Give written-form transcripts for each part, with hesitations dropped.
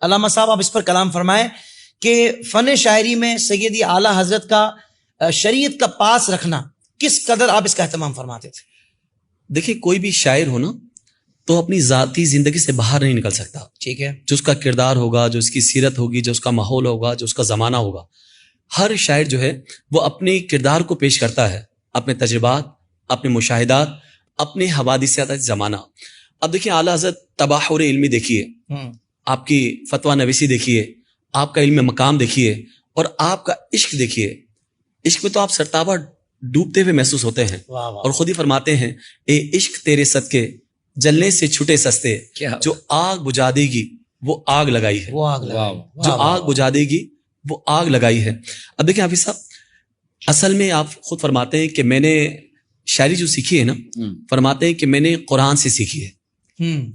علامہ صاحب آپ اس پر کلام فرمائیں کہ فن شاعری میں سیدی اعلیٰ حضرت کا شریعت کا پاس رکھنا کس قدر آپ اس کا اہتمام فرماتے تھے؟ دیکھیں کوئی بھی شاعر ہو نا تو اپنی ذاتی زندگی سے باہر نہیں نکل سکتا. ٹھیک ہے. جو اس کا کردار ہوگا، جو اس کی سیرت ہوگی، جو اس کا ماحول ہوگا، جو اس کا زمانہ ہوگا، ہر شاعر جو ہے وہ اپنے کردار کو پیش کرتا ہے، اپنے تجربات، اپنے مشاہدات، اپنے حوادثات زمانہ. اب دیکھیں اعلیٰ حضرت تباحر علمی دیکھیے، آپ کی فتویٰ نویسی دیکھیے، آپ کا علم مقام دیکھیے، اور آپ کا عشق دیکھیے. عشق میں تو آپ سرتابہ ڈوبتے ہوئے محسوس ہوتے ہیں. اور خود ہی فرماتے ہیں اے عشق تیرے صدقے جلنے سے چھٹے سستے، جو آگ بجھا دے گی وہ آگ لگائی ہے، جو آگ بجھا دے گی وہ آگ لگائی ہے. اب دیکھیں حافظ صاحب، اصل میں آپ خود فرماتے ہیں کہ میں نے شاعری جو سیکھی ہے نا، فرماتے ہیں کہ میں نے قرآن سے سیکھی ہے.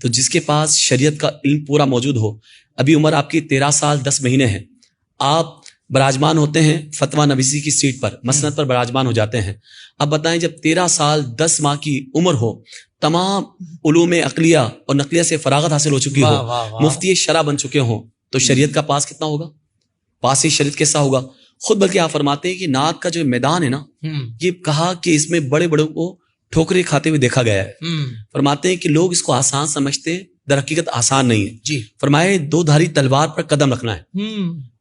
تو جس کے پاس شریعت کا علم پورا موجود ہو، ابھی عمر آپ کی 13 سال 10 مہینے ہے، آپ براجمان ہوتے ہیں فتویٰ نویسی کی سیٹ پر، مسند پر براجمان ہو جاتے ہیں. اب بتائیں جب 13 سال 10 ماہ کی عمر ہو، تمام علوم عقلیہ اور نقلیہ سے فراغت حاصل ہو چکی ہو، مفتی شرع بن چکے ہوں، تو شریعت کا پاس کتنا ہوگا؟ پاس شریعت کیسا ہوگا؟ خود بلکہ آپ فرماتے ہیں کہ نعت کا جو میدان ہے نا، یہ کہا کہ اس میں بڑے بڑوں کو ٹھوکریں کھاتے ہوئے دیکھا گیا ہے. فرماتے ہیں کہ لوگ اس کو آسان سمجھتے، در حقیقت آسان نہیں ہے. جی فرمائے 2 دھاری تلوار پر قدم رکھنا ہے.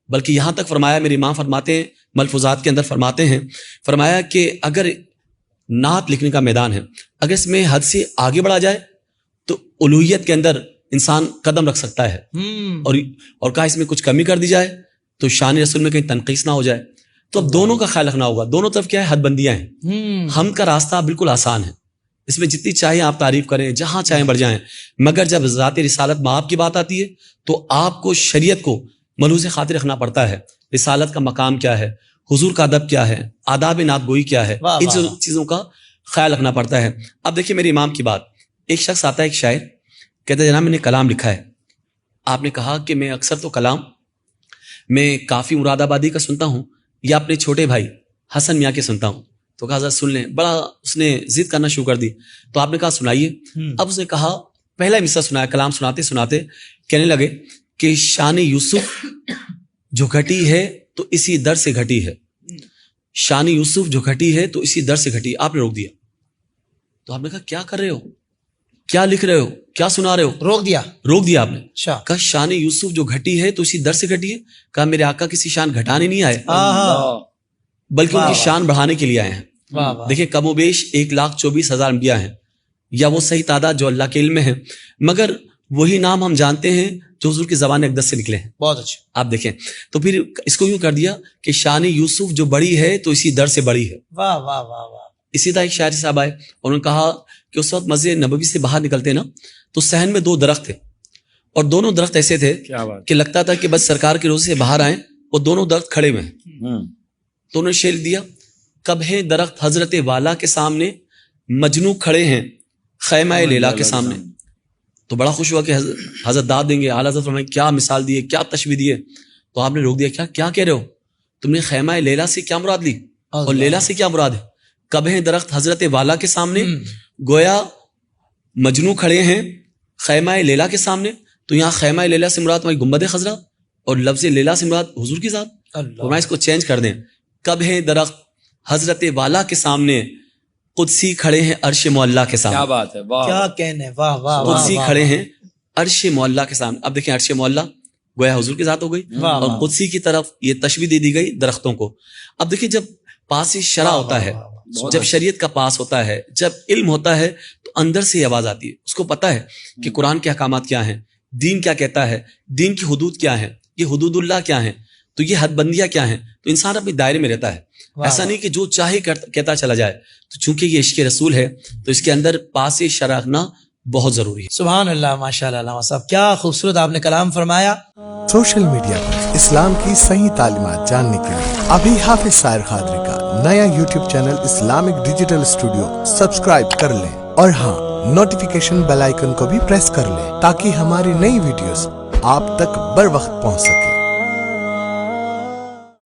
بلکہ یہاں تک فرمایا، میرے امام فرماتے ہیں ملفوظات کے اندر فرماتے ہیں، فرمایا کہ اگر نعت لکھنے کا میدان ہے، اگر اس میں حد سے آگے بڑھا جائے تو الوہیت کے اندر انسان قدم رکھ سکتا ہے، اور کہا اس میں کچھ کمی کر دی جائے تو شان رسول میں کہیں تنقیص نہ ہو جائے. تو اب دونوں کا خیال رکھنا ہوگا. دونوں طرف کیا ہے؟ حد بندیاں ہیں. ہم کا راستہ بالکل آسان ہے، اس میں جتنی چاہے آپ تعریف کریں، جہاں چاہیں بڑھ جائیں، مگر جب ذات رسالت مآب کی بات آتی ہے تو آپ کو شریعت کو ملحوظ خاطر رکھنا پڑتا ہے. رسالت کا مقام کیا ہے، حضور کا ادب کیا ہے، آداب نعت گوئی کیا ہے، ان چیزوں کا خیال رکھنا پڑتا ہے. اب دیکھیں میرے امام کی بات، ایک شخص آتا ہے، ایک شاعر کہتا ہے جناب میں نے کلام لکھا ہے. آپ نے کہا کہ میں اکثر تو کلام میں کافی مراد آبادی کا سنتا ہوں یا اپنے چھوٹے بھائی حسن میاں کے سنتا ہوں. تو کہا حضرت سن لیں. بڑا اس نے ضد کرنا شروع کر دی. تو آپ نے کہا سنائیے. اب اس نے کہا پہلا مصرع سنایا، کلام سناتے سناتے کہنے لگے کہ شان یوسف جو گھٹی ہے تو اسی در سے گھٹی ہے، شان یوسف جو گھٹی ہے تو اسی در سے گھٹی. آپ نے روک دیا. تو آپ نے کہا کیا کر رہے ہو، کیا لکھ رہے ہو، کیا سنا رہے ہو؟ روک دیا آپ نے. کہا شان یوسف جو گھٹی ہے تو اسی در سے گھٹی ہے. کہا میرے آقا کسی شان گھٹانے نہیں آئے بلکہ ان کی شان بڑھانے کے لیے آئے ہیں. دیکھیں کم و بیش 1,24,000 انبیاء ہیں، یا وہ صحیح تعداد جو اللہ کے علم میں ہے، مگر وہی نام ہم جانتے ہیں جو حضور کی زبان اقدس سے نکلے ہیں. بہت اچھا. آپ دیکھیں تو پھر اس کو یوں کر دیا کہ شان یوسف جو بڑی ہے تو اسی در سے بڑی ہے. واہ واہ واہ واہ. اسی طرح ایک شاعر صاحب آئے، انہوں نے کہا کہ اس وقت مسجد نبوی سے باہر نکلتے نا تو صحن میں 2 درخت تھے، اور دونوں درخت ایسے تھے کہ لگتا تھا کہ بس سرکار کے روزے سے باہر آئیں اور دونوں درخت کھڑے ہوئے ہیں. تو انہوں نے شعر دیا، کب ہے درخت حضرت والا کے سامنے، مجنو کھڑے ہیں خیمہ لیلا کے سامنے. تو بڑا خوش ہوا کہ حضرت داد دیں گے. اعلیٰ حضرت فرمائیں کیا مثال دیے، کیا تشبیہ دیے. تو آپ نے روک دیا، کیا کہہ رہے ہو تم نے؟ خیمہ لیلا سے کیا مراد لی اور لیلا سے کیا مراد ہے؟ کب ہے درخت حضرت والا کے سامنے، گویا مجنو کھڑے ہیں خیمہ لیلا کے سامنے. تو یہاں خیمہ لیلا سے مراد ہماری گنبد خضرا اور لفظ لیلا سے مراد حضور کی ذات. فرمایا اس کو چینج کر دیں، کب ہے درخت حضرت والا کے سامنے، قدسی کھڑے ہیں عرش معلیٰ کے سامنے. کیا بات ہے، کیا کہنے، واہ واہ. قدسی کھڑے ہیں عرش معلیٰ کے سامنے. اب دیکھیں عرش معلیٰ گویا حضور کی ذات ہو گئی، اور قدسی کی طرف یہ تشبیہ دے دی گئی درختوں کو. اب دیکھیں جب پاس شرع ہوتا ہے، جب شریعت کا پاس ہوتا ہے، جب علم ہوتا ہے تو اندر سے یہ آواز آتی ہے. اس کو پتا ہے کہ قرآن کے احکامات کیا ہیں، دین کیا کہتا ہے، دین کی حدود کیا ہیں، یہ حدود اللہ کیا ہیں، تو یہ حد بندیاں کیا ہیں. تو انسان اپنے دائرے میں رہتا ہے، ایسا نہیں کہ جو چاہے کہتا چلا جائے. تو چونکہ یہ عشق رسول ہے تو اس کے اندر پاس شرع رکھنا بہت ضروری ہے. سبحان اللہ، ماشاء اللہ. علامہ صاحب کیا خوبصورت آپ نے کلام فرمایا. سوشل میڈیا پر اسلام کی صحیح تعلیمات جاننے کے لیے ابھی حافظ سائر قادری کا نیا YouTube channel Islamic digital studio subscribe کر لیں، اور ہاں نوٹیفیکیشن بیل آئیکن کو بھی پریس کر لیں تاکہ ہماری نئی ویڈیوز آپ تک بر وقت پہنچ سکے.